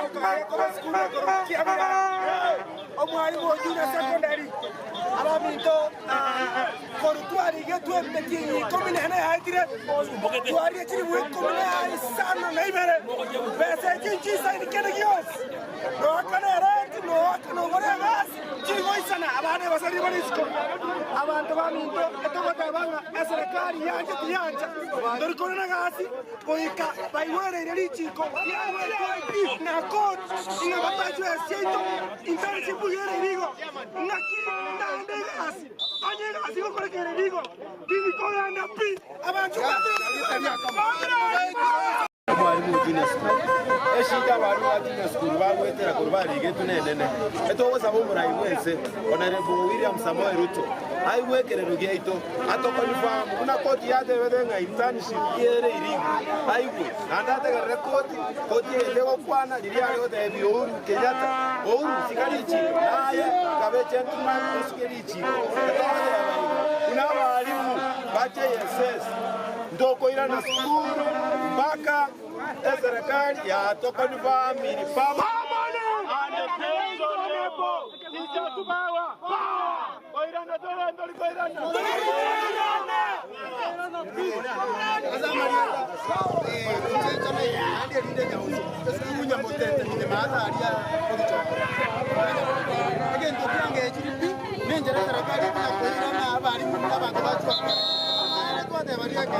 kwa skuli ya omwalimu wa junior secondary abaminto korutwari getwe mbetinyi komine hana haitire twari chiri mwe komine ai sana naibere pesa jinji sai kene gios no kana rent no gore gas chigo isana abane basari barisko abantu baminto etogota banga serikali yanje tiyanja ndorikona gasi poika baiwere irichiko yawe na code inga batacho esito internship yere digo naki ndande gasi anye gasi ko kore digo bibi ko anda pi abantu mwalimu junior school eshida bari wa junior school bagwetera kurubari getunenene etogo sabo murai wese honorable William Samoei Ruto aiwekerero gyeito atokonifamu kuna koti yate bedenga internship yere irigo aiwe andate ga record koti elego kwana liria yote biuru Kenyatta ouru sikalichi naye kabe gentleman oskerichi kuna walimu bache SS ndoko ira na school mpaka serikali ya tokoni family pamone ande penzo nebo sisi tubawa koirana tole ndoli koirana azamaria chama ya ande rinde nyauso esikunya motete ni maana aria kogicho again tokiange chiripi nenjera serikali ya koirana abari abantu bacho twate baria ke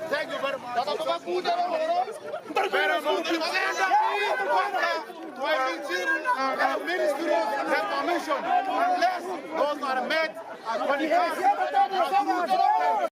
Thank you very much. Ministry of Commission, unless those are met as qualified.